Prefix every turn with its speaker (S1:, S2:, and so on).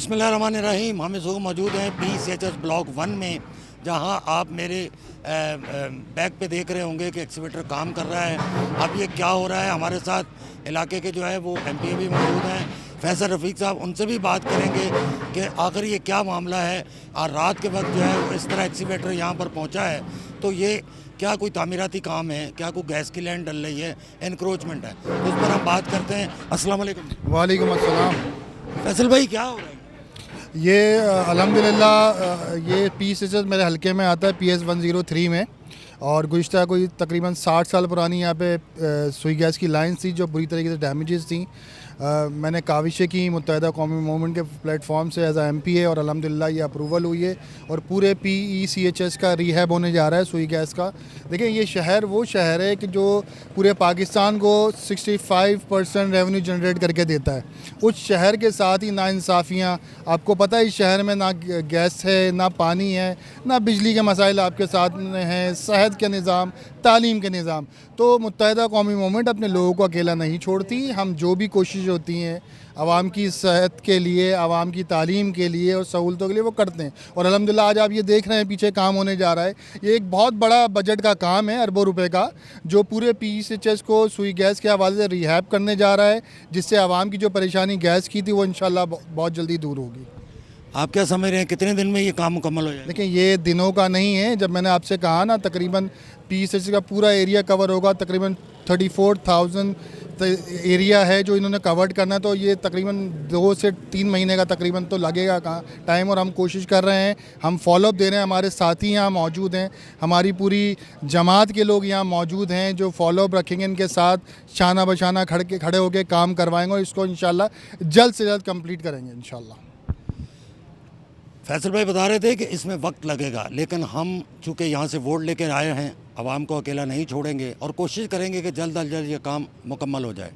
S1: बिस्मिल्लाहिर्रहमानिर्रहीम। हम इस वक्त मौजूद हैं PCHS ब्लॉक 1 में, जहां आप मेरे बैक पे देख रहे होंगे कि एक्सीवेटर काम कर रहा है। अब ये क्या हो रहा है, हमारे साथ इलाके के जो है वो MP भी मौजूद हैं, फैसल रफ़ीक साहब, उनसे भी बात करेंगे कि आखिर ये क्या मामला है और रात के वक्त जो है वो इस तरह एक्सीवेटर यहाँ पर पहुँचा है, तो ये क्या कोई तामीराती काम है, क्या कोई गैस की लाइन डल रही है, एनक्रोचमेंट है, तो उस पर हम बात करते हैं। अस्सलाम वालेकुम।
S2: वालेकुम अस्सलाम।
S1: फैसल भाई, क्या हो रहा है?
S2: ये अल्हम्दुलिल्लाह ये PCHS मेरे हलके में आता है, PS 103 में। और गुज़िश्ता कोई तकरीबन 60 साल पुरानी यहाँ पे सुई गैस की लाइन थी जो बुरी तरीके से डैमेजेस थी। मैंने काविशें की मुत्तहिदा कौमी मूवमेंट के प्लेटफॉर्म से एज MPA, और अल्हम्दुलिल्लाह ये अप्रूवल हुई है और पूरे PECHS का रिहैब होने जा रहा है सुई गैस का। देखिए, ये शहर वो शहर है कि जो पूरे पाकिस्तान को 65% रेवेन्यू जनरेट करके देता है। उस शहर के साथ ही नाइंसाफ़ियाँ, आपको पता है इस शहर में ना गैस है, ना पानी है, ना बिजली के मसाइल आपके साथ में हैं, सेहत के निज़ाम, तालीम के निज़ाम। तो मुत्तहिदा कौमी मूवमेंट अपने लोगों को अकेला नहीं छोड़ती। हम जो भी कोशिश होती हैं आवाम की सेहत के लिए, आवाम की तालीम के लिए और सहूलतों के लिए, वो करते हैं। और अल्हम्दुलिल्लाह आज आप ये देख रहे हैं पीछे काम होने जा रहा है। ये एक बहुत बड़ा बजट का काम है, अरबों रुपए का, जो पूरे PCHS को सुई गैस के हवाले से रिहैब करने जा रहा है, जिससे आवाम की जो परेशानी गैस की थी वो इंशाल्लाह बहुत जल्दी दूर होगी।
S1: आप क्या समझ रहे हैं कितने दिन में ये काम मुकम्मल हो जाएगा?
S2: देखिए, ये दिनों का नहीं है। जब मैंने आपसे कहा ना, तकरीबन PCHS का पूरा एरिया कवर होगा, तकरीबन 34,000 एरिया है जो इन्होंने कवर्ड करना है, तो ये तकरीबन 2 से 3 महीने का तकरीबन तो लगेगा टाइम। और हम कोशिश कर रहे हैं, हम फॉलोअप दे रहे हैं, हमारे साथी यहाँ मौजूद हैं, हमारी पूरी जमात के लोग यहाँ मौजूद हैं जो फॉलोअप रखेंगे, इनके साथ शाना बशाना खड़े होकर काम करवाएंगे और इसको इंशाल्लाह जल्द से जल्द कंप्लीट करेंगे इंशाल्लाह।
S1: फैसल भाई बता रहे थे कि इसमें वक्त लगेगा, लेकिन हम चूँकि यहाँ से वोट लेकर आए हैं, आवाम को अकेला नहीं छोड़ेंगे और कोशिश करेंगे कि जल्द अज जल्द ये काम मुकम्मल हो जाए।